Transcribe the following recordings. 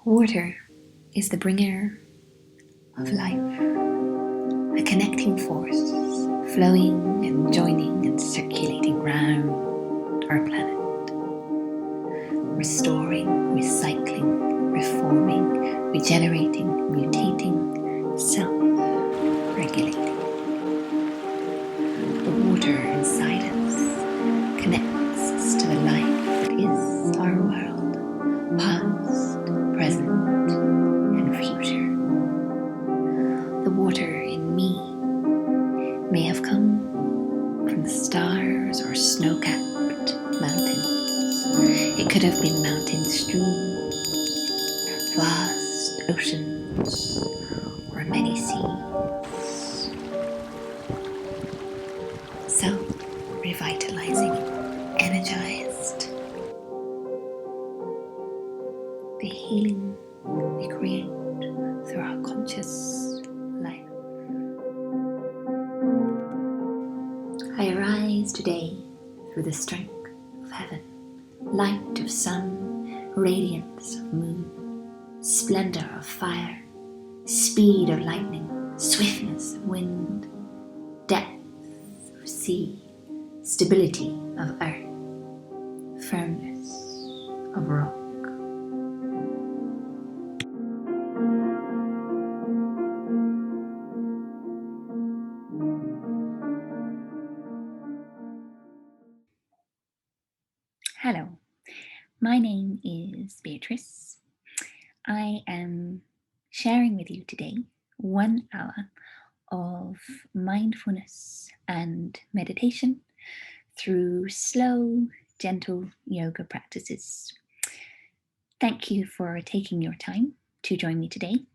Water is the bringer of life, a connecting force, flowing and joining and circulating round our planet, restoring, recycling, reforming, regenerating, mutating, self-regulating. The water inside us connects us to the life that is our world, past, present, and future. The water in me may have come from the stars or snow-capped mountains. It could have been mountain streams, vast oceans, or many seas. Revitalising, energized. The healing we create through our conscious life. I arise today through the strength of heaven, light of sun, radiance of moon, splendor of fire, speed of lightning, swiftness of wind, depth of sea, stability of earth, firmness of rock. Hello, my name is Beatrice. I am sharing with you today 1 hour of mindfulness and meditation through slow, gentle yoga practices. Thank you for taking your time to join me today.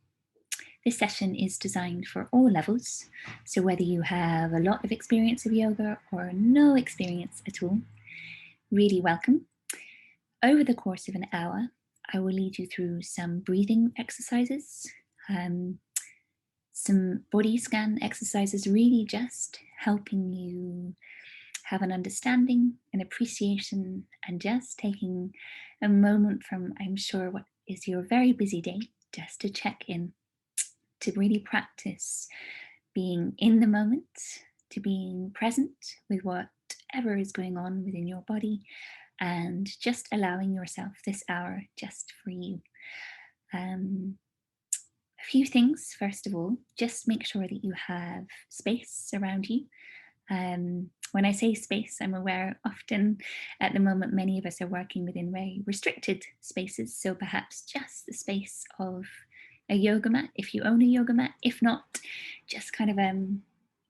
This session is designed for all levels, so whether you have a lot of experience of yoga or no experience at all, really welcome. Over the course of an hour, I will lead you through some breathing exercises, some body scan exercises, really just helping you have an understanding, an appreciation, and just taking a moment from, I'm sure, what is your very busy day, just to check in, to really practice being in the moment, to being present with whatever is going on within your body, and just allowing yourself this hour just for you. A few things, first of all, just make sure that you have space around you. When I say space, I'm aware often at the moment many of us are working within very restricted spaces, so perhaps just the space of a yoga mat, if you own a yoga mat. If not, just kind of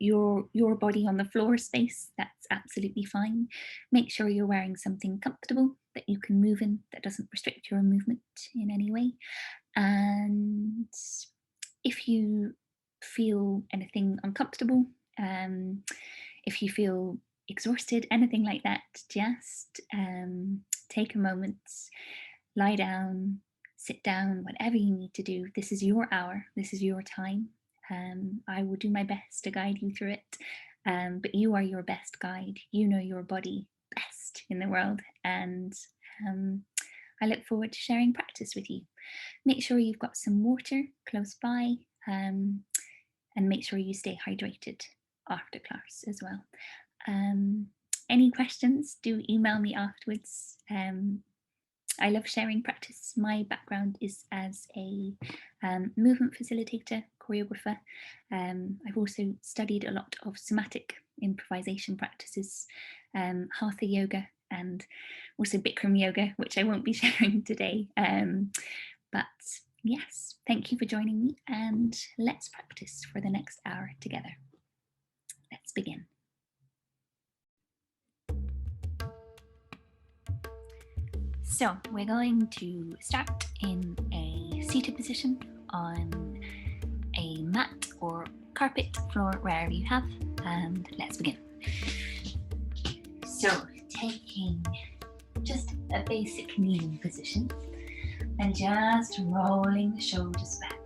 your body on the floor space, that's absolutely fine. Make sure you're wearing something comfortable that you can move in, that doesn't restrict your movement in any way. And if you feel anything uncomfortable, if you feel exhausted, anything like that, just take a moment, lie down, sit down, whatever you need to do. This is your hour, this is your time. I will do my best to guide you through it, but you are your best guide. You know your body best in the world, and I look forward to sharing practice with you. Make sure you've got some water close by, and make sure you stay hydrated after class as well. Any questions, do email me afterwards. I love sharing practice. My background is as a movement facilitator, choreographer. I've also studied a lot of somatic improvisation practices, Hatha Yoga, and also Bikram Yoga, which I won't be sharing today. But yes, thank you for joining me, and let's practice for the next hour together. Let's begin. So we're going to start in a seated position on a mat or carpet, floor, wherever you have, and let's begin. So taking just a basic kneeling position and just rolling the shoulders back.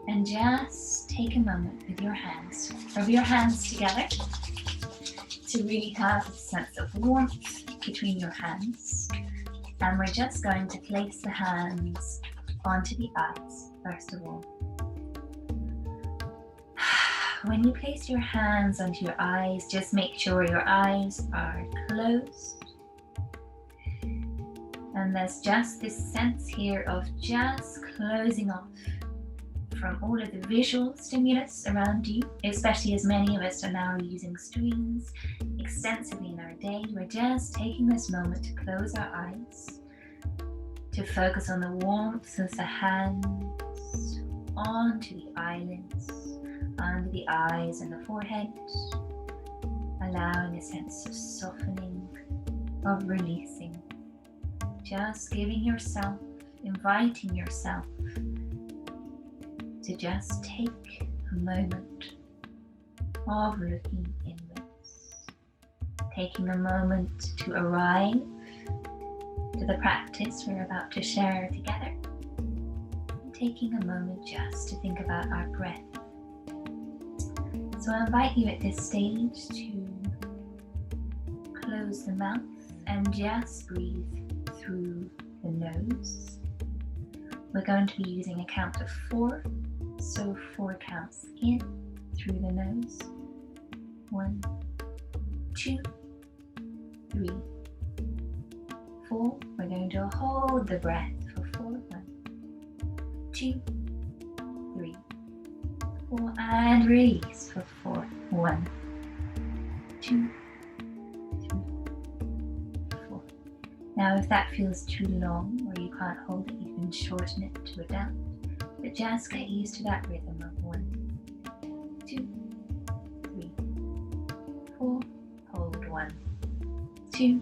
And just take a moment with your hands, rub your hands together to really have a sense of warmth between your hands And we're just going to place the hands onto the eyes, first of all. When you place your hands onto your eyes, just make sure your eyes are closed. And there's just this sense here of just closing off from all of the visual stimulus around you, especially as many of us are now using screens extensively in our day. We're just taking this moment to close our eyes, to focus on the warmth of the hands onto the eyelids, under the eyes and the forehead, allowing a sense of softening, of releasing, just giving yourself, inviting yourself to just take a moment of looking inwards, taking a moment to arrive to the practice we're about to share together, and taking a moment just to think about our breath. So I invite you at this stage to close the mouth and just breathe through the nose. We're going to be using a count of 4, so 4 counts in through the nose. 1, 2, 3, 4. We're going to hold the breath for 4. 1, 2, 3, 4, and release for 4. 1, 2, 3, 4. Now if that feels too long or you can't hold it, you can shorten it to adapt, but just get used to that rhythm of 1, 2, 3, 4, hold 1, 2,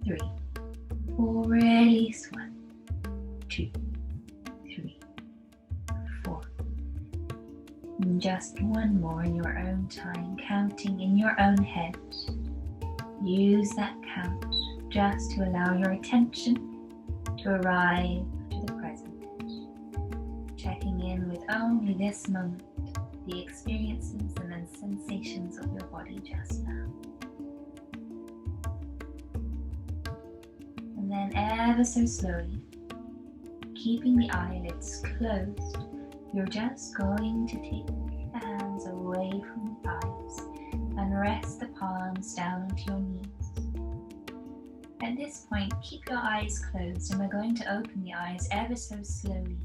3, 4, release 1, 2, 3, 4. And just one more in your own time, counting in your own head. Use that count just to allow your attention to arrive to the present, checking in with only this moment, the experiences and then sensations of your body just now. And then ever so slowly, keeping the eyelids closed, you're just going to take the hands away from the eyes and rest the palms down onto your knees. At this point, keep your eyes closed and we're going to open the eyes ever so slowly,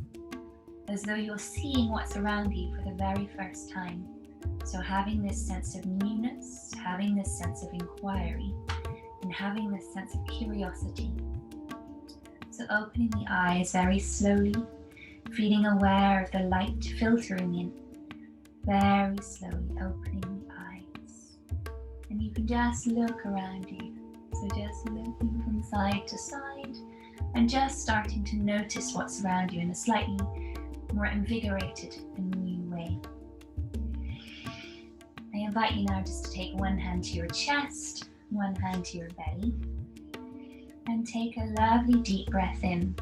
as though you're seeing what's around you for the very first time. So having this sense of newness, having this sense of inquiry, and having this sense of curiosity. So opening the eyes very slowly, feeling aware of the light filtering in, very slowly opening the eyes. And you can just look around you. So just looking from side to side and just starting to notice what's around you in a slightly more invigorated and new way. I invite you now just to take one hand to your chest, one hand to your belly, and take a lovely deep breath in.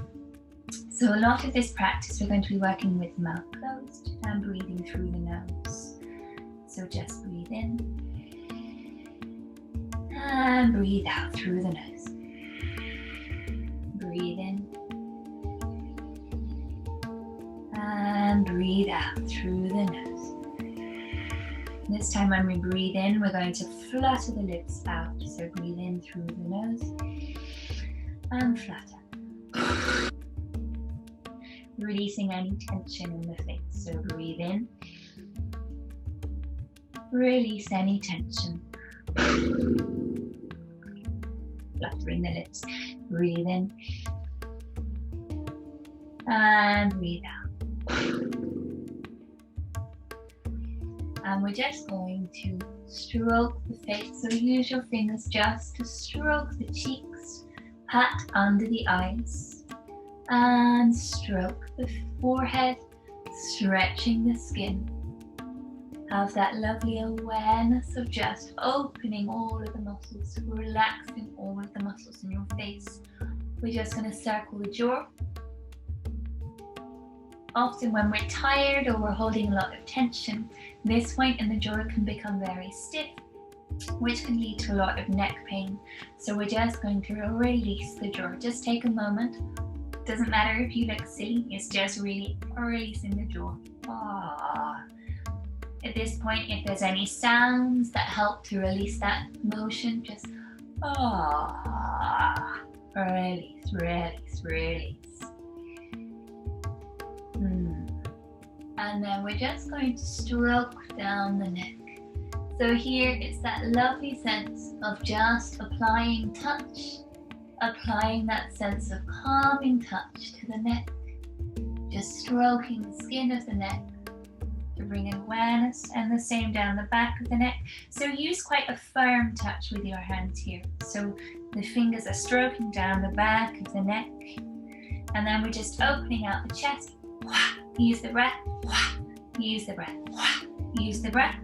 So a lot of this practice we're going to be working with mouth closed and breathing through the nose. So just breathe in and breathe out through the nose. Breathe in and breathe out through the nose. This time when we breathe in, we're going to flutter the lips out. So breathe in through the nose and flutter. Releasing any tension in the face. So breathe in. Release any tension. Fluttering the lips. Breathe in. And breathe out. And we're just going to stroke the face. So use your fingers just to stroke the cheeks, pat under the eyes, and stroke the forehead, stretching the skin. Have that lovely awareness of just opening all of the muscles, relaxing all of the muscles in your face. We're just going to circle the jaw. Often when we're tired or we're holding a lot of tension, this point in the jaw can become very stiff. which can lead to a lot of neck pain. So we're just going to release the jaw. Just take a moment. Doesn't matter if you look silly, it's just really releasing the jaw. At this point, if there's any sounds that help to release that motion, just release, release, release. And then we're just going to stroke down the neck. So here it's that lovely sense of just applying touch, applying that sense of calming touch to the neck, just stroking the skin of the neck to bring awareness, and the same down the back of the neck. So use quite a firm touch with your hands here. So the fingers are stroking down the back of the neck, and then we're just opening out the chest. Use the breath, use the breath, use the breath.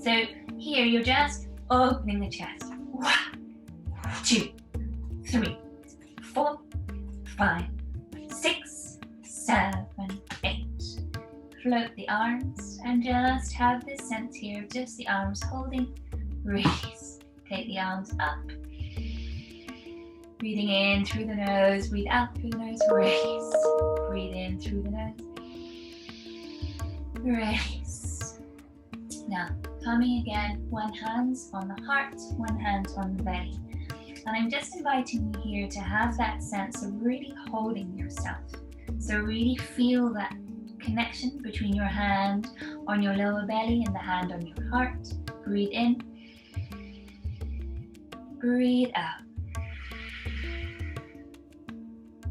So here you're just opening the chest. 2, 3, 4, 5, 6, 7, 8. Float the arms and just have this sense here of just the arms holding. Release. Take the arms up. Breathing in through the nose, breathe out through the nose, release. Breathe in through the nose, release. Now, coming again, one hand on the heart, one hand on the belly. And I'm just inviting you here to have that sense of really holding yourself. So really feel that connection between your hand on your lower belly and the hand on your heart. Breathe in, breathe out.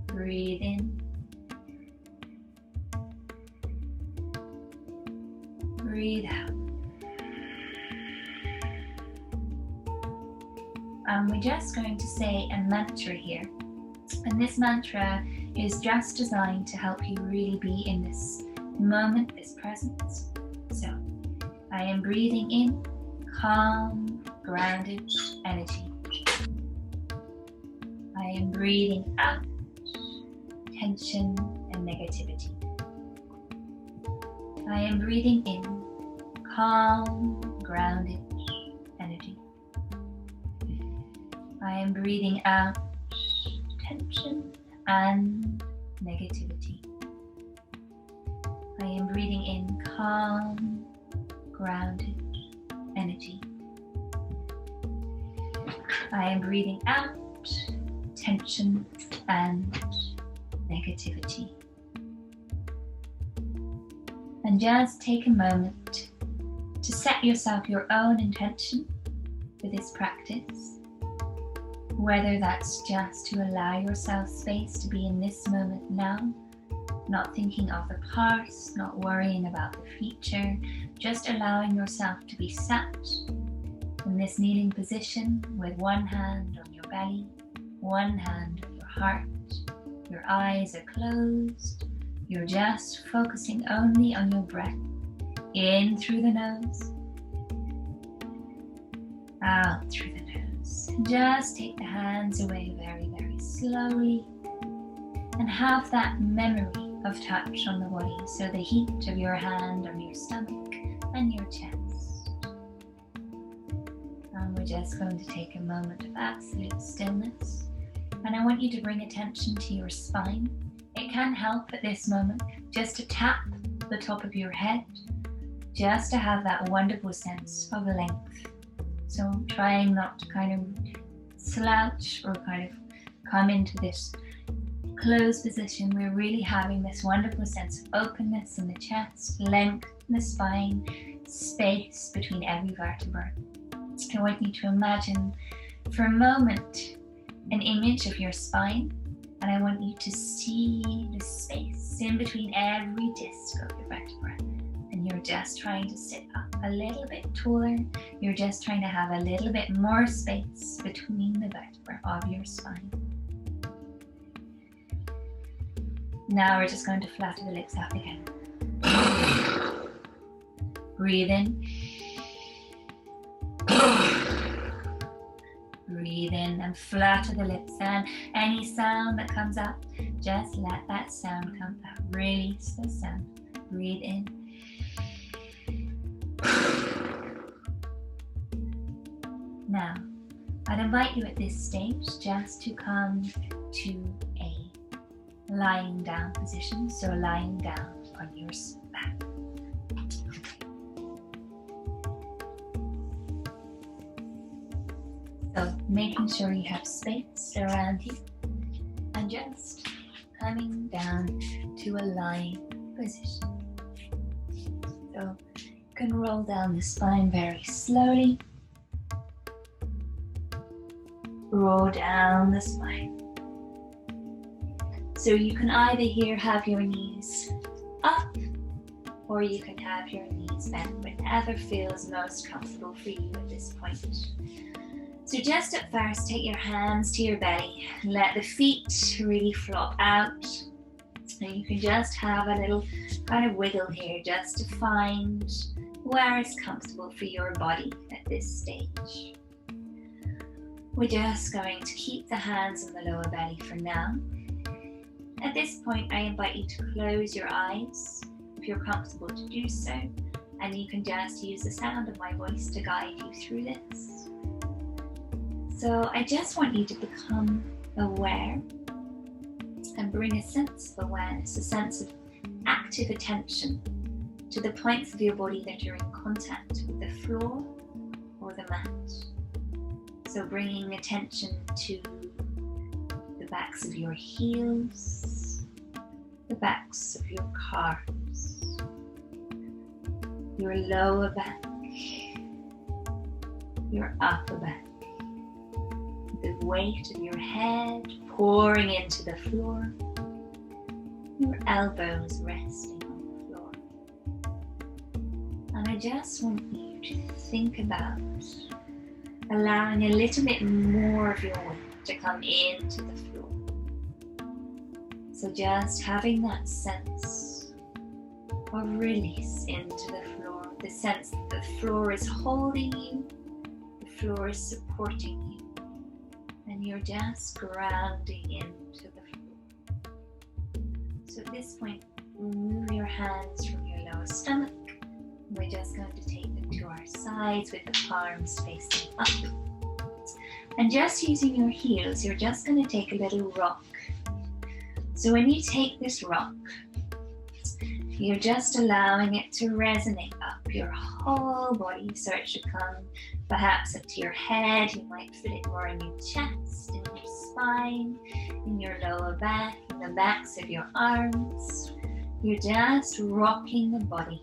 Breathe in, breathe out. And we're just going to say a mantra here. And this mantra is just designed to help you really be in this moment, this presence. So, I am breathing in calm, grounded energy. I am breathing out tension and negativity. I am breathing in calm, grounded energy. I am breathing out tension and negativity. I am breathing in calm, grounded energy. I am breathing out tension and negativity. And just take a moment to set yourself your own intention for this practice. Whether that's just to allow yourself space to be in this moment now, not thinking of the past, not worrying about the future, just allowing yourself to be sat in this kneeling position with one hand on your belly, one hand on your heart. Your eyes are closed. You're just focusing only on your breath. In through the nose, out through the nose. Just take the hands away very, very slowly and have that memory of touch on the body. So the heat of your hand on your stomach and your chest. And we're just going to take a moment of absolute stillness. And I want you to bring attention to your spine. It can help at this moment just to tap the top of your head, just to have that wonderful sense of length. So trying not to kind of slouch or kind of come into this closed position. We're really having this wonderful sense of openness in the chest, length in the spine, space between every vertebra. I want you to imagine for a moment an image of your spine, and I want you to see the space in between every disc of your vertebra. And you're just trying to sit up a little bit taller. You're just trying to have a little bit more space between the vertebra of your spine. Now we're just going to flatten the lips out again. Breathe in. Breathe in and flatten the lips, and any sound that comes up, just let that sound come out. Release the sound. Breathe in. Now, I'd invite you at this stage just to come to a lying down position, so lying down on your back. So making sure you have space around you and just coming down to a lying position. So you can roll down the spine very slowly. Roll down the spine. So you can either here have your knees up, or you can have your knees bent, whatever feels most comfortable for you at this point. So just at first, take your hands to your belly, let the feet really flop out. And you can just have a little kind of wiggle here just to find where it's comfortable for your body at this stage. We're just going to keep the hands on the lower belly for now. At this point, I invite you to close your eyes if you're comfortable to do so, and you can just use the sound of my voice to guide you through this. So I just want you to become aware and bring a sense of awareness, a sense of active attention to the points of your body that are in contact with the floor or the mat. So bringing attention to the backs of your heels, the backs of your calves, your lower back, your upper back, the weight of your head pouring into the floor, your elbows resting on the floor. And I just want you to think about allowing a little bit more of your weight to come into the floor. So just having that sense of release into the floor, the sense that the floor is holding you, the floor is supporting you, and you're just grounding into the floor. So at this point, remove your hands from your lower stomach. We're just going to take them to our sides with the palms facing up. And just using your heels, you're just going to take a little rock. So when you take this rock, you're just allowing it to resonate up your whole body. So it should come perhaps up to your head. You might feel it more in your chest, in your spine, in your lower back, in the backs of your arms. You're just rocking the body,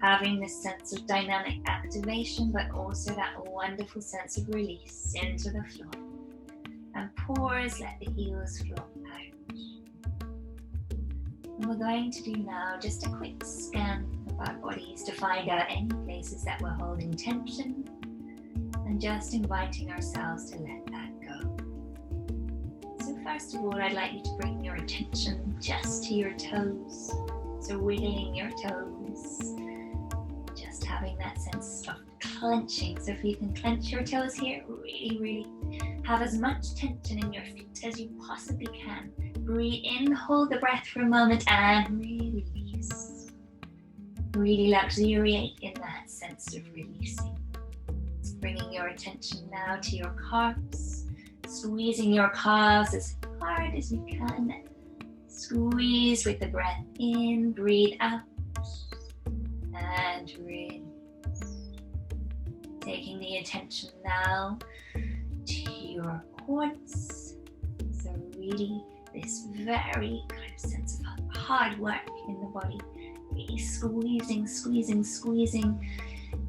having this sense of dynamic activation, but also that wonderful sense of release into the floor. And pause, let the heels flop out. And we're going to do now just a quick scan of our bodies to find out any places that we're holding tension, and just inviting ourselves to let that go. So first of all, I'd like you to bring your attention just to your toes. So wiggling your toes, just having that sense of clenching. So if you can clench your toes here, really have as much tension in your feet as you possibly can. Breathe in, hold the breath for a moment, and release. Really luxuriate in that sense of releasing. Bringing your attention now to your calves, squeezing your calves as hard as you can. Squeeze with the breath in, breathe out, and release. Taking the attention now to your quads. So really this very kind of sense of hard work in the body. Really squeezing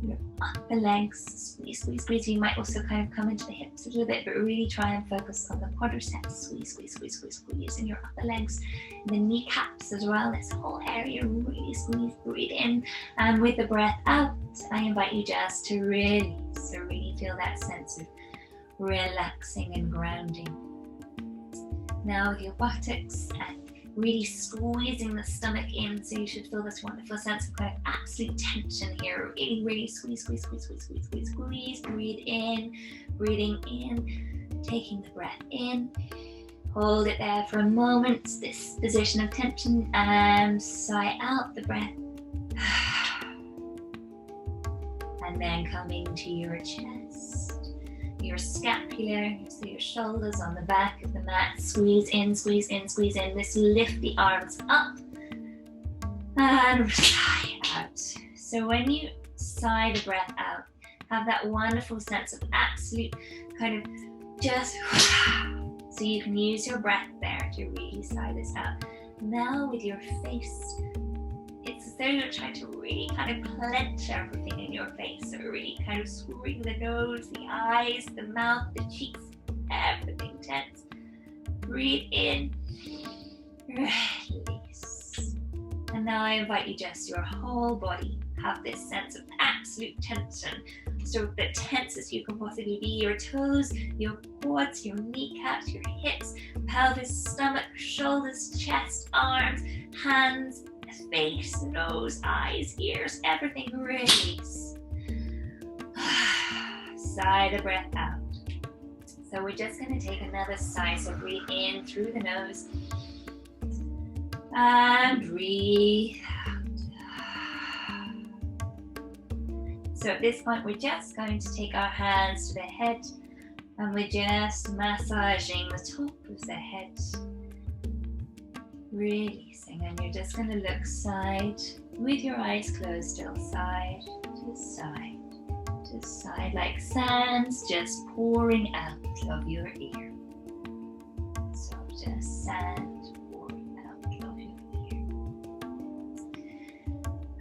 your upper legs. Squeeze. You might also kind of come into the hips a little bit, but really try and focus on the quadriceps. Squeeze in your upper legs, and the kneecaps as well. This whole area really squeeze. Breathe in, and with the breath out, I invite you just to release. So really feel that sense of relaxing and grounding. Now with your buttocks and really squeezing the stomach in, so you should feel this wonderful sense of kind of absolute tension here. Really squeeze. Breathe in, breathing in, taking the breath in. Hold it there for a moment, this position of tension, and sigh out the breath. And then coming to your chest, your scapula, so your shoulders on the back of the mat. Squeeze in, squeeze in, squeeze in. Let's lift the arms up and sigh out. So when you sigh the breath out, have that wonderful sense of absolute kind of just, so you can use your breath there to really sigh this out. Now with your face, it's as though you're trying to really kind of clench everything in your face. So really kind of screwing the nose, the eyes, the mouth, the cheeks, everything tense. Breathe in, release. And now I invite you just your whole body, have this sense of absolute tension. So the tense as you can possibly be, your toes, your quads, your kneecaps, your hips, pelvis, stomach, shoulders, chest, arms, hands, face, nose, eyes, ears, everything. Release. Sigh the breath out. So we're just going to take another sigh. So breathe in through the nose and breathe out. So at this point, we're just going to take our hands to the head and we're just massaging the top of the head. Releasing, and you're just going to look side with your eyes closed still, side to side to side, like sands just pouring out of your ear. So just sand pouring out of your ear.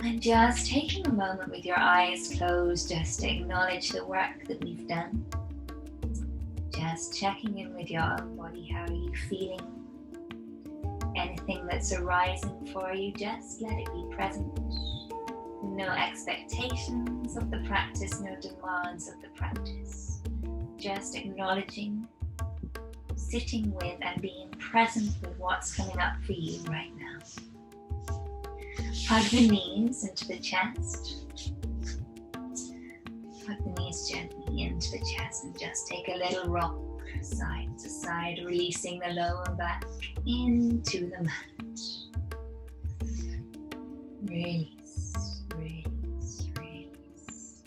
And just taking a moment with your eyes closed, just to acknowledge the work that we've done. Just checking in with your own body. How are you feeling? Anything that's arising for you, just let it be present. No expectations of the practice, no demands of the practice. Just acknowledging, sitting with and being present with what's coming up for you right now. Hug the knees into the chest. Hug the knees gently into the chest and just take a little rock side to side, releasing the lower back into the mat. Release, release, release.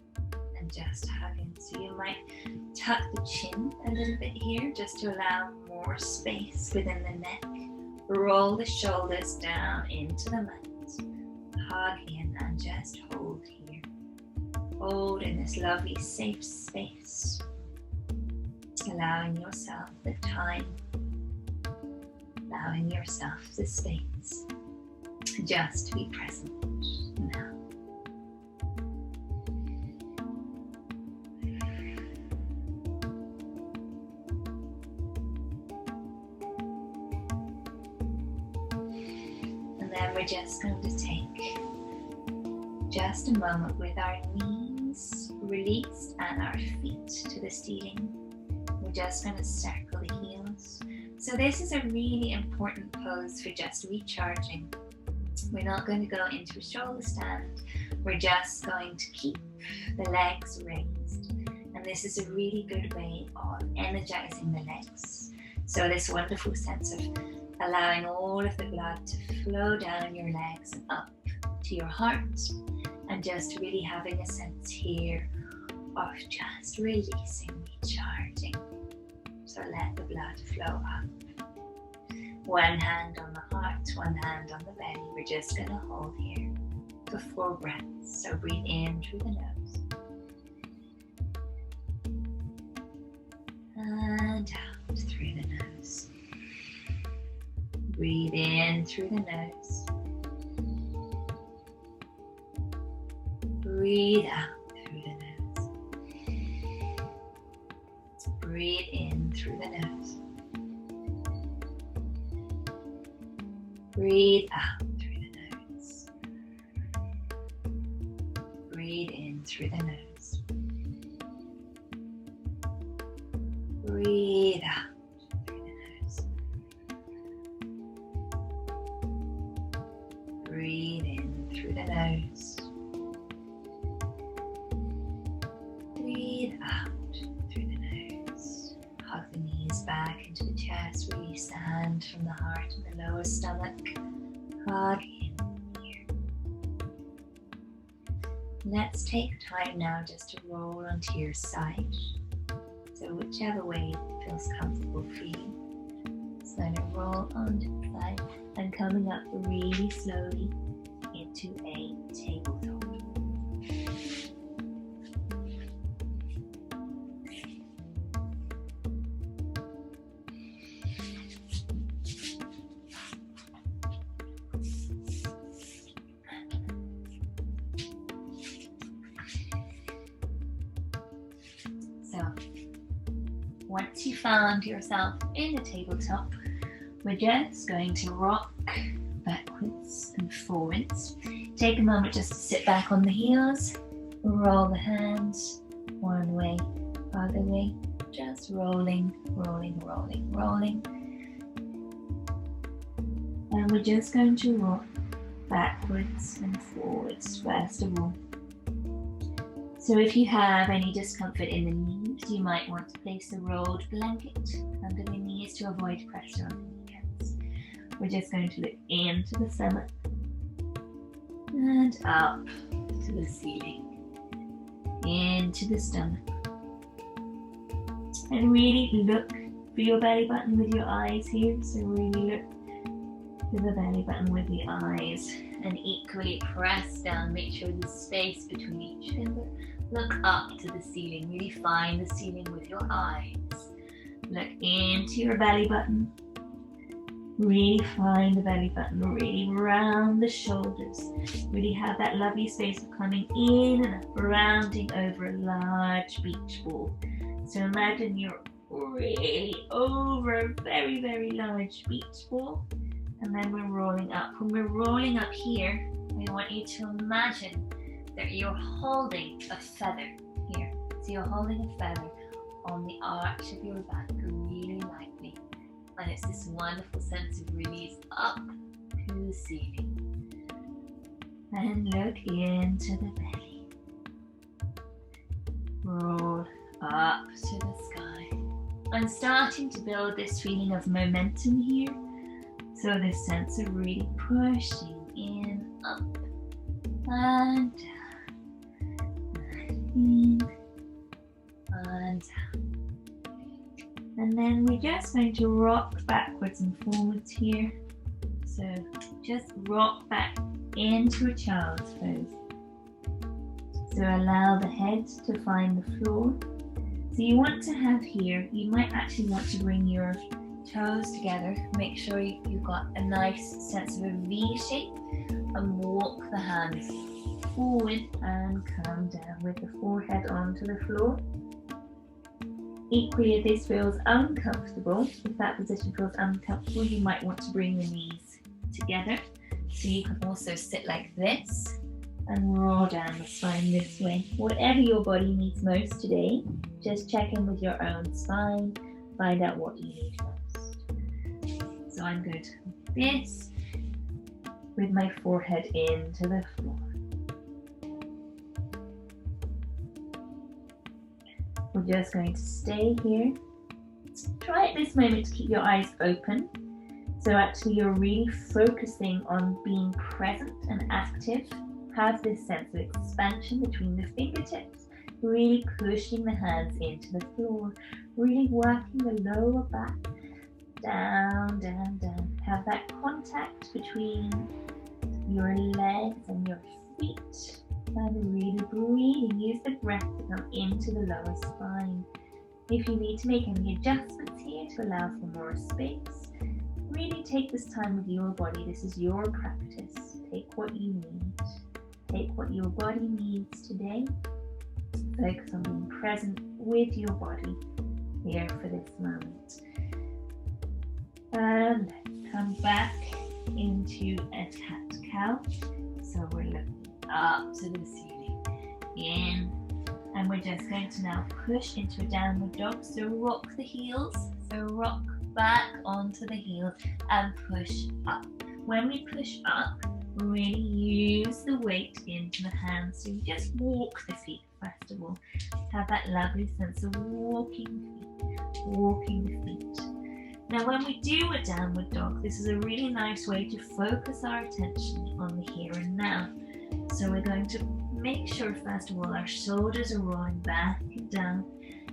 And just hugging. So you might tuck the chin a little bit here just to allow more space within the neck. Roll the shoulders down into the mat. Hug in and just hold here. Hold in this lovely safe space. Allowing yourself the time, allowing yourself the space just to be present now. And then we're just going to take just a moment with our knees released and our feet to the ceiling. We're just going to circle the heels. So this is a really important pose for just recharging. We're not going to go into a shoulder stand. We're just going to keep the legs raised. And this is a really good way of energizing the legs. So this wonderful sense of allowing all of the blood to flow down your legs and up to your heart. And just really having a sense here of just releasing, recharging. So let the blood flow up. One hand on the heart, one hand on the belly. We're just going to hold here for 4 breaths. So breathe in through the nose. And out through the nose. Breathe in through the nose. Breathe out through the nose. Breathe in through the nose. Breathe out through the nose. Breathe in through the nose. Breathe out through the nose. Breathe in through the nose. Breathe out through the nose. Hug the knees back into the chest. Release the hand from the heart and the lower stomach. Hug in here. Let's take time now just to roll onto your side. So whichever way feels comfortable for you. So then roll onto the side and coming up really slowly into a tabletop. So once you found yourself in a tabletop, we're just going to rock backwards and forwards. Take a moment just to sit back on the heels, roll the hands one way, other way, just rolling, rolling, rolling, rolling. And we're just going to rock backwards and forwards first of all. So if you have any discomfort in the knees, you might want to place a rolled blanket under the knees to avoid pressure on the kneecaps. We're just going to look into the stomach and up to the ceiling, into the stomach. And really look for your belly button with your eyes here. So really look for the belly button with the eyes and equally press down. Make sure there's space between each finger. Look up to the ceiling. Really find the ceiling with your eyes. Look into your belly button. Really find the belly button. Really round the shoulders. Really have that lovely space of coming in and up, rounding over a large beach ball. So imagine you're really over a very, very large beach ball. And then we're rolling up. When we're rolling up here, we want you to imagine that you're holding a feather here. So you're holding a feather on the arch of your back really lightly. And it's this wonderful sense of release up to the ceiling. And look into the belly. Roll up to the sky. I'm starting to build this feeling of momentum here. So this sense of really pushing in, up and down. In and out. And then we're just going to rock backwards and forwards here. So just rock back into a child's pose. So allow the head to find the floor. So you want to have here, you might actually want to bring your toes together. Make sure you've got a nice sense of a V shape and walk the hands forward and come down with the forehead onto the floor. Equally, if this feels uncomfortable, if that position feels uncomfortable, you might want to bring the knees together. So you can also sit like this and roll down the spine this way. Whatever your body needs most today, just check in with your own spine, find out what you need most. So I'm going to do this with my forehead into the floor. We're just going to stay here. Try at this moment to keep your eyes open. So actually you're really focusing on being present and active. Have this sense of expansion between the fingertips, really pushing the hands into the floor, really working the lower back, down, down, down. Have that contact between your legs and your feet. And really breathing. Use the breath to come into the lower spine. If you need to make any adjustments here to allow for more space, really take this time with your body. This is your practice. Take what you need. Take what your body needs today. Focus on being present with your body here for this moment. And let's come back into a cat-cow. So we're looking up to the ceiling, in, and we're just going to now push into a downward dog. So rock the heels, so rock back onto the heels and push up. When we push up, really use the weight into the hands. So you just walk the feet first of all. Have that lovely sense of walking the feet. Now when we do a downward dog, this is a really nice way to focus our attention on the here and now. So we're going to make sure first of all our shoulders are rolling back and down.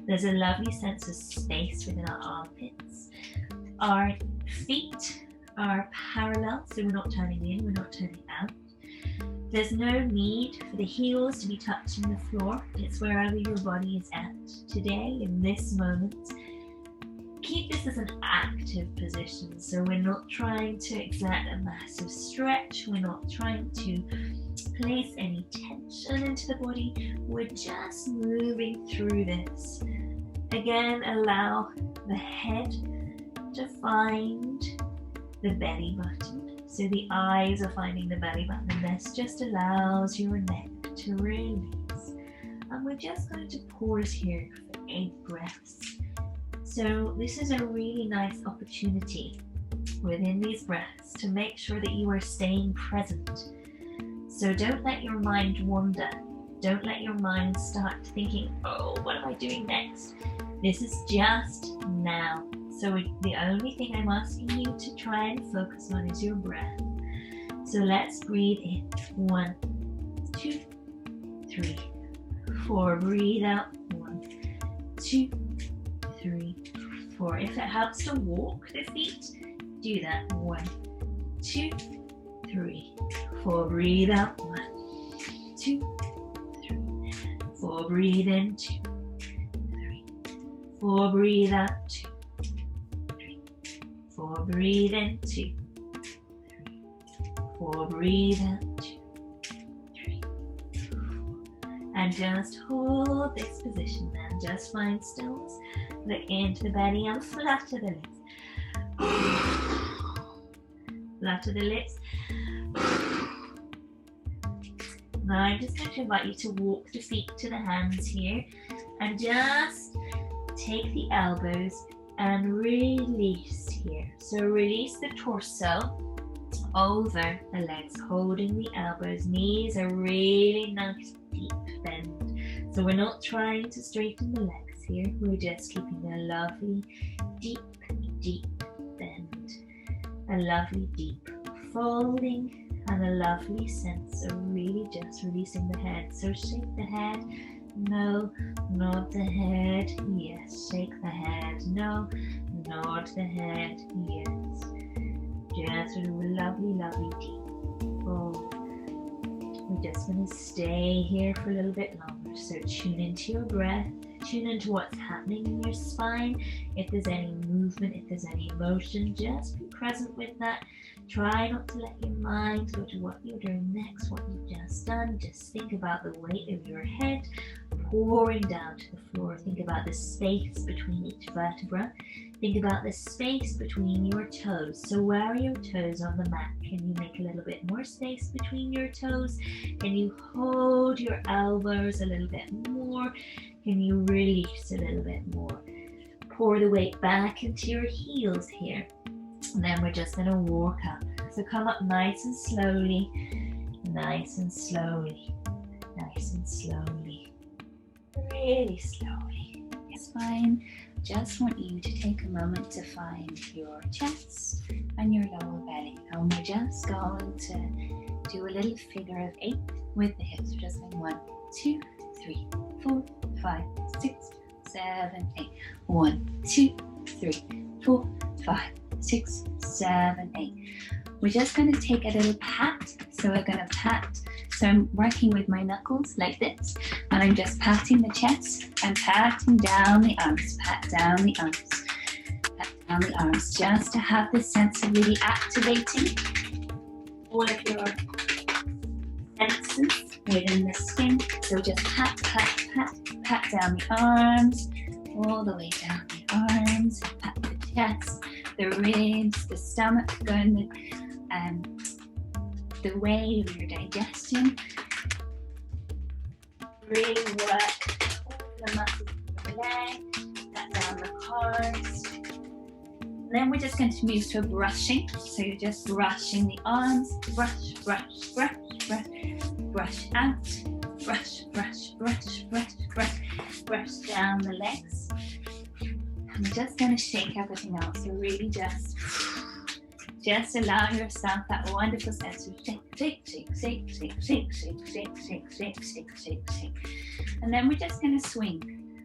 There's a lovely sense of space within our armpits. Our feet are parallel, so we're not turning in, we're not turning out. There's no need for the heels to be touching the floor. It's wherever your body is at today, in this moment. Keep this as an active position, so we're not trying to exert a massive stretch, we're not trying to place any tension into the body, we're just moving through this. Again, allow the head to find the belly button. So the eyes are finding the belly button, and this just allows your neck to release. And we're just going to pause here for 8 breaths. So this is a really nice opportunity within these breaths to make sure that you are staying present. So don't let your mind wander. Don't let your mind start thinking, oh, what am I doing next? This is just now. So the only thing I'm asking you to try and focus on is your breath. So let's breathe in. 1, 2, 3, 4. Breathe out. 1, 2, 3, 4. If it helps to walk the feet, do that. 1, 2, 3, 4. Breathe out. 1, 2, 3, 4. Breathe in. 2, 3, 4. Breathe out. 2, 4. Breathe in. 2, 3, 4. Breathe out. 2, 3, 4. And just hold this position then. Just find stillness. Look into the belly and flutter the lips. Flutter the lips. Now I'm just going to invite you to walk the feet to the hands here and just take the elbows and release here. So release the torso over the legs, holding the elbows. Knees are really nice deep bend. So we're not trying to straighten the legs here. We're just keeping a lovely deep bend. A lovely deep folding and a lovely sense of really just releasing the head. So shake the head. No, nod the head, yes. Shake the head, no, nod the head, yes. Just a lovely deep fold. We're just going to stay here for a little bit longer. So tune into your breath, tune into what's happening in your spine. If there's any movement, if there's any emotion, just be present with that. Try not to let your mind go to what you're doing next, what you've just done. Just think about the weight of your head pouring down to the floor. Think about the space between each vertebra. Think about the space between your toes. So where are your toes on the mat? Can you make a little bit more space between your toes? Can you hold your elbows a little bit more? Can you release a little bit more? Pour the weight back into your heels here. And then we're just going to walk up. So come up nice and slowly, nice and slowly, nice and slowly, really slowly. It's fine. Just want you to take a moment to find your chest and your lower belly. And we're just going to do a little figure of 8 with the hips. We're just going 1, 2, 3, 4, 5, 6, 7, 8. 1, 2, 3, 4, 5, 6, 7, 8. We're just going to take a little pat. So we're going to pat. So I'm working with my knuckles like this, and I'm just patting the chest and patting down the arms. Pat down the arms. Pat down the arms. Just to have this sense of really activating all of your senses within the skin. So just pat, pat, pat, pat down the arms, all the way down the arms. Pat the chest, the ribs, the stomach, going the way of your digestion. Really work all the muscles of the leg, pat down the calves. Then we're just going to move to a brushing. So you're just brushing the arms, brush, brush, brush, brush, brush out, brush, brush, brush, brush, brush, brush down the legs. And we're just going to shake everything out. So really just allow yourself that wonderful sense of shake, shake, shake, shake, shake, shake, shake, shake, shake, shake, shake, shake, shake. And then we're just going to swing.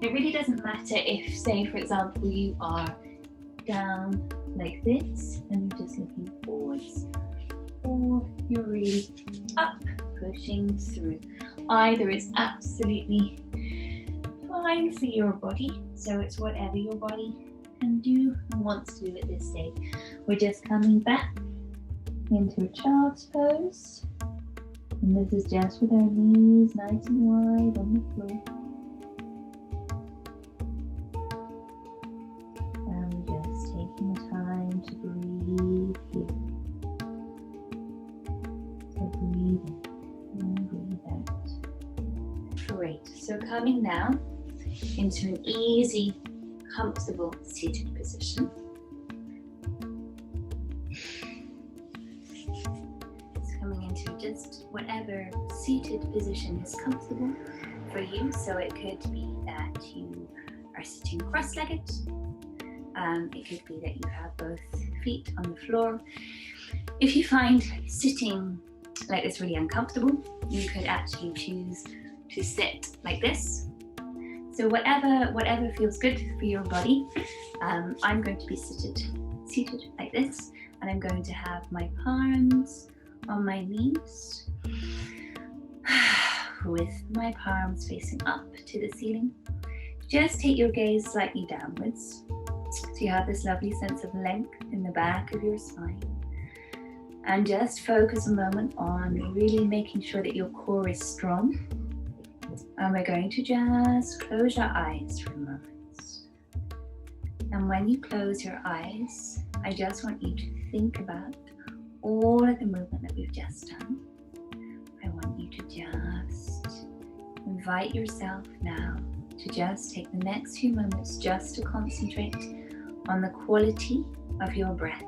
It really doesn't matter if, say, for example, you are down like this and you're just looking forwards, or you're really up, pushing through. Either is absolutely fine for your body, so it's whatever your body can do and wants to do at this stage. We're just coming back into a child's pose, and this is just with our knees nice and wide on the floor. And we're just taking the time to breathe here. So breathe in and breathe out. Great. So coming now into an easy, comfortable seated position. It's coming into just whatever seated position is comfortable for you. So it could be that you are sitting cross-legged. It could be that you have both feet on the floor. If you find sitting like this really uncomfortable, you could actually choose to sit like this. So whatever feels good for your body. I'm going to be seated like this, and I'm going to have my palms on my knees with my palms facing up to the ceiling. Just take your gaze slightly downwards, so you have this lovely sense of length in the back of your spine. And just focus a moment on really making sure that your core is strong. And we're going to just close your eyes for a moment. And when you close your eyes, I just want you to think about all of the movement that we've just done. I want you to just invite yourself now to just take the next few moments just to concentrate on the quality of your breath.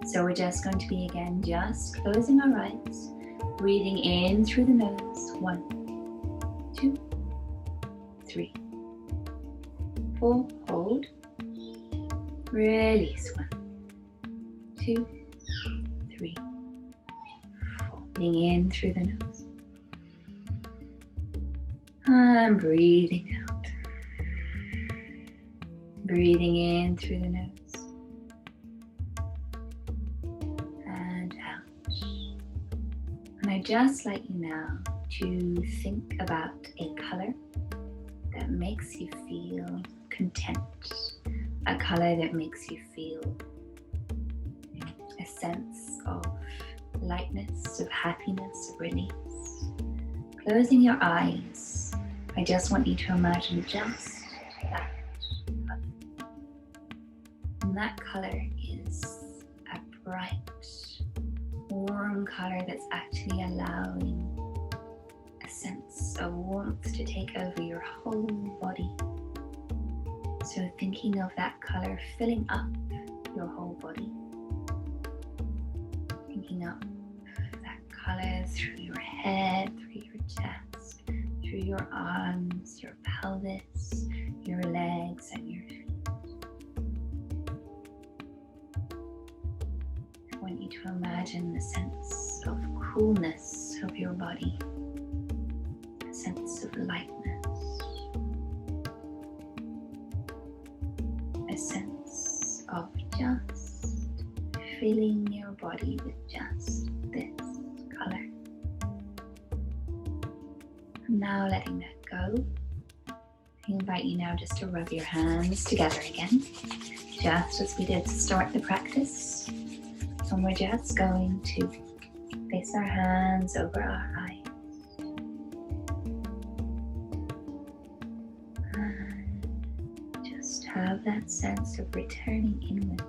So we're just going to be again just closing our eyes, breathing in through the nose. 1, 2, 3, 4, hold, release. 1, 2, 3, 4. Breathing in through the nose and breathing out. Breathing in through the nose and out. And I'd just like you now to think about a color that makes you feel content, a color that makes you feel a sense of lightness, of happiness, of release. Closing your eyes, I just want you to imagine just that color. And that color is a bright, warm color that's actually allowing a sense of warmth to take over your whole body. So thinking of that color filling up your whole body. Thinking up that color through your head, through your chest, through your arms, your pelvis, your legs and your feet. I want you to imagine the sense of coolness of your body, a sense of lightness, a sense of just filling your body with just this color. And now letting that go, I invite you now just to rub your hands together again, just as we did to start the practice. And we're just going to place our hands over our eyes. And just have that sense of returning inward.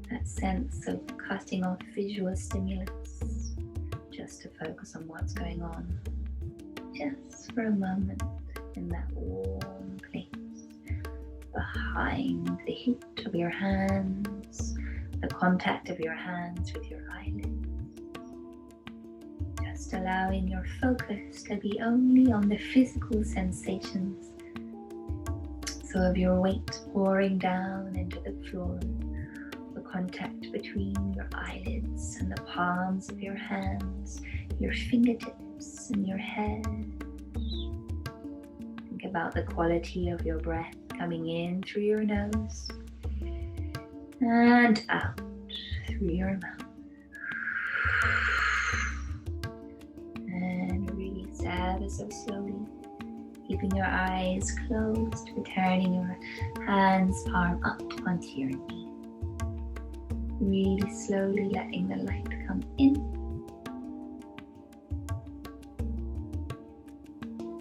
That sense of cutting off visual stimulus, just to focus on what's going on, just for a moment in that warm place, behind the heat of your hands, the contact of your hands with your eyelids. Just allowing your focus to be only on the physical sensations. So of your weight pouring down into the floor, the contact between your eyelids and the palms of your hands, your fingertips and your head. Think about the quality of your breath coming in through your nose and out through your mouth. And release ever so slowly, keeping your eyes closed, returning your hands palm up onto your knee. Really slowly letting the light come in.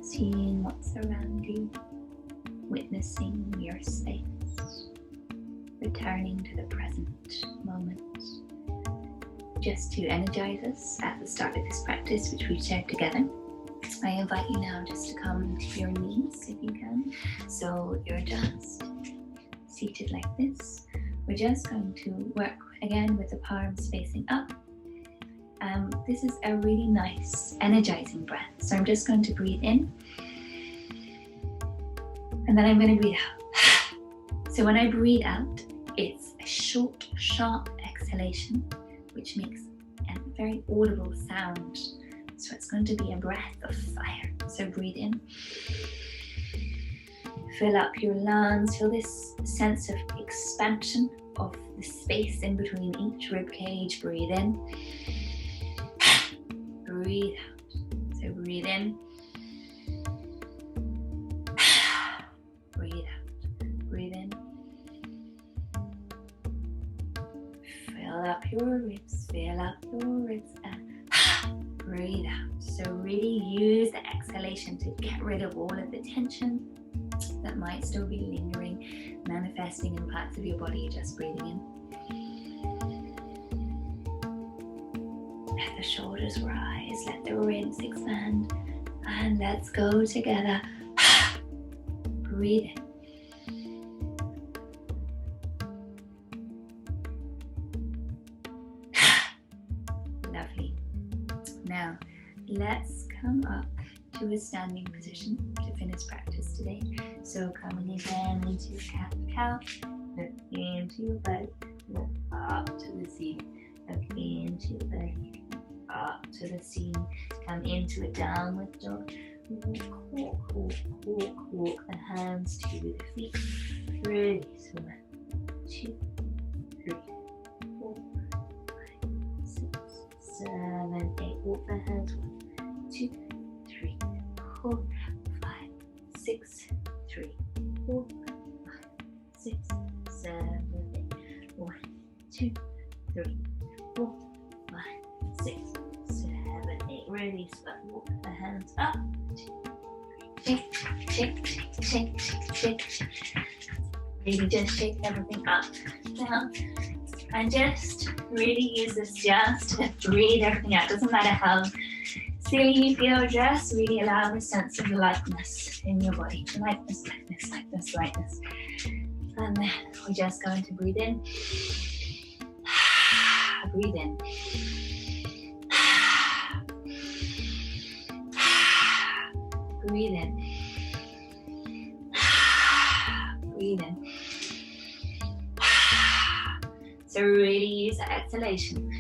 Seeing what's around you, witnessing your space, returning to the present moment. Just to energize us at the start of this practice, which we've shared together, I invite you now just to come to your knees if you can. So you're just seated like this. We're just going to work again with the palms facing up. This is a really nice energizing breath. So I'm just going to breathe in and then I'm going to breathe out. So when I breathe out, it's a short, sharp exhalation, which makes a very audible sound. So it's going to be a breath of fire. So breathe in. Fill up your lungs. Feel this sense of expansion of the space in between each rib cage. Breathe in. Breathe out. So breathe in. Breathe out. Breathe in. Fill up your ribs. Fill up your ribs and breathe out. So really use the exhalation to get rid of all of the tension that might still be lingering, manifesting in parts of your body. Just breathing in. Let the shoulders rise, let the ribs expand, and let's go together. Breathe in. Lovely. Now, let's come up to a standing position to finish practice today. So coming again into cat-cow, look into your belly, look up to the ceiling, look into your belly, up to the ceiling, come into a downward dog, walk, walk, walk, walk the hands to the feet, release, 1, 2, 3, 4, 5, 6, 7, 8, walk the hands, 1, 2, 3, 4, 5, 6, 3, 4, 5, 6, 7, 8. 1, 2, 3, 4, 5, 6, 7, 8. Release, but walk the hands up. Shake, shake, shake, shake, shake. Maybe just shake everything up, down, and just really use this just to breathe everything out. Doesn't matter how silly you feel, just really allow the sense of lightness in your body. Lightness, lightness, lightness, lightness. And then we're just going to breathe in. Breathe in. Breathe in. Breathe in. So really use the exhalation.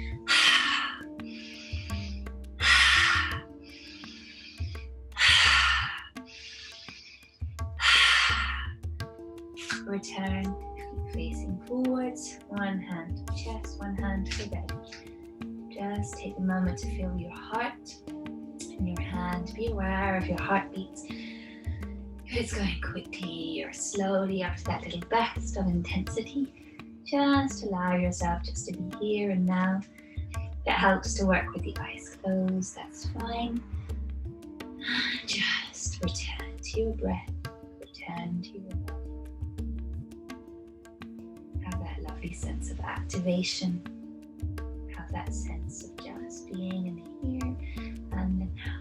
Return, feet facing forwards, one hand to chest, one to the belly. Just take a moment to feel your heart in your hand. Be aware of your heartbeats. If it's going quickly or slowly after that little burst of intensity, just allow yourself just to be here and now. If it helps to work with the eyes closed, that's fine. Just return to your breath, return to your body. Have that lovely sense of activation. Have that sense of just being in the here and the now.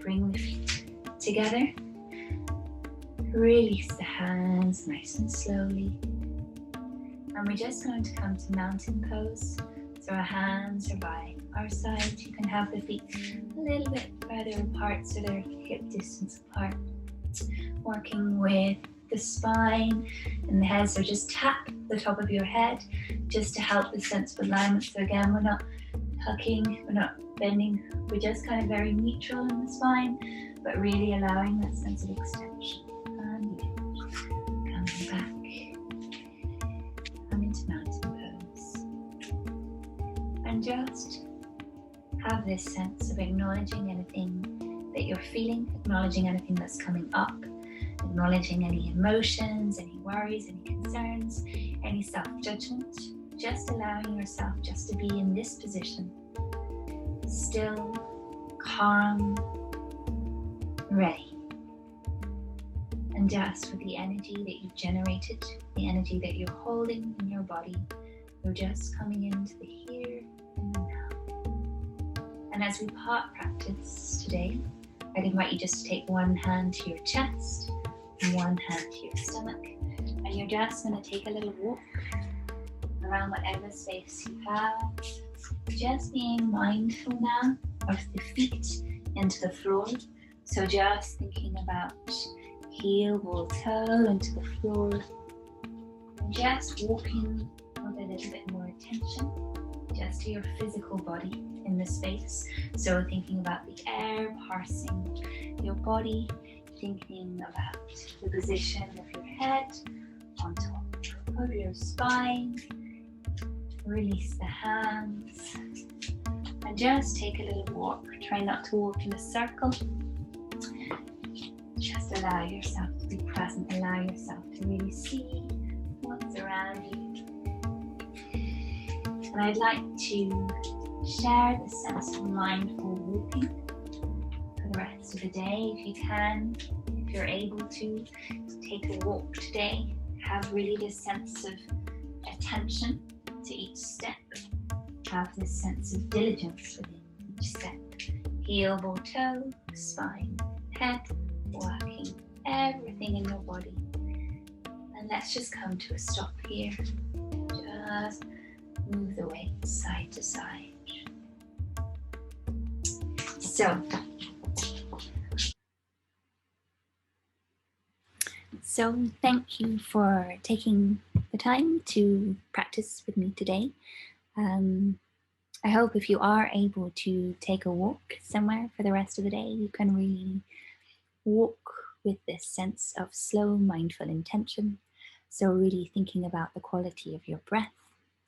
Bring the feet together. Release the hands nice and slowly. And we're just going to come to mountain pose. So our hands are by our side. You can have the feet a little bit further apart so they're hip distance apart. Working with the spine and the head. So just tap the top of your head just to help the sense of alignment. So again, we're not tucking, we're not bending. We're just kind of very neutral in the spine, but really allowing that sense of extension. And coming back. Come into mountain pose. And just have this sense of acknowledging anything that you're feeling, acknowledging anything that's coming up, acknowledging any emotions, any worries, any concerns, any self-judgment. Just allowing yourself just to be in this position, still, calm, ready. And just with the energy that you've generated, the energy that you're holding in your body, you're just coming into the here and the now. And as we part practice today, I'd invite you just to take one hand to your chest and one hand to your stomach. And you're just going to take a little walk around whatever space you have. Just being mindful now of the feet into the floor. So just thinking about heel, ball, toe into the floor. And just walking with a little bit more attention just to your physical body in the space. So thinking about the air parsing your body, thinking about the position of your head on top of your spine. Release the hands. And just take a little walk. Try not to walk in a circle. Just allow yourself to be present. Allow yourself to really see what's around you. And I'd like to share the sense of mindful walking for the rest of the day. If you can, if you're able to take a walk today, have really this sense of attention to each step. Have this sense of diligence within each step. Heel, ball, toe, spine, head, working everything in your body. And let's just come to a stop here. Just move the weight side to side. So thank you for taking the time to practice with me today. I hope if you are able to take a walk somewhere for the rest of the day, you can really walk with this sense of slow, mindful intention. So really thinking about the quality of your breath,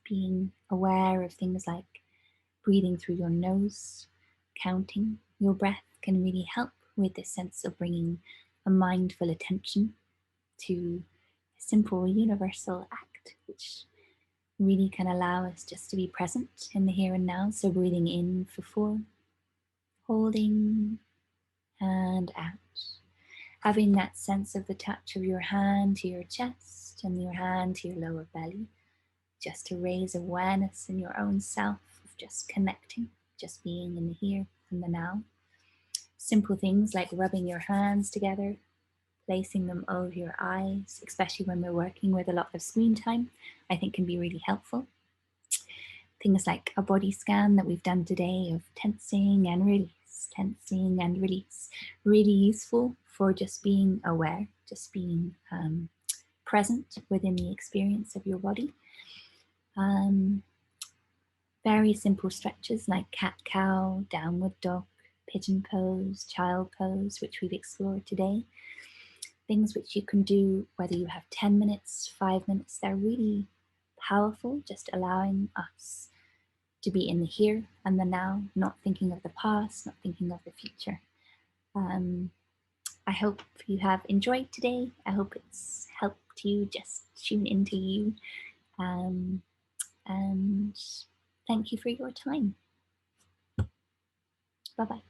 being aware of things like breathing through your nose, counting your breath can really help with this sense of bringing a mindful attention to a simple universal act, which really can allow us just to be present in the here and now. So breathing in for 4, holding and out. Having that sense of the touch of your hand to your chest and your hand to your lower belly, just to raise awareness in your own self of just connecting, just being in the here and the now. Simple things like rubbing your hands together, placing them over your eyes, especially when we're working with a lot of screen time, I think can be really helpful. Things like a body scan that we've done today of tensing and release, really useful for just being aware, just being present within the experience of your body. Very simple stretches like cat-cow, downward dog, pigeon pose, child pose, which we've explored today. Things which you can do whether you have 10 minutes, 5 minutes, they're really powerful, just allowing us to be in the here and the now, not thinking of the past, not thinking of the future. I hope you have enjoyed today. I hope it's helped you just tune into you. And thank you for your time. Bye-bye.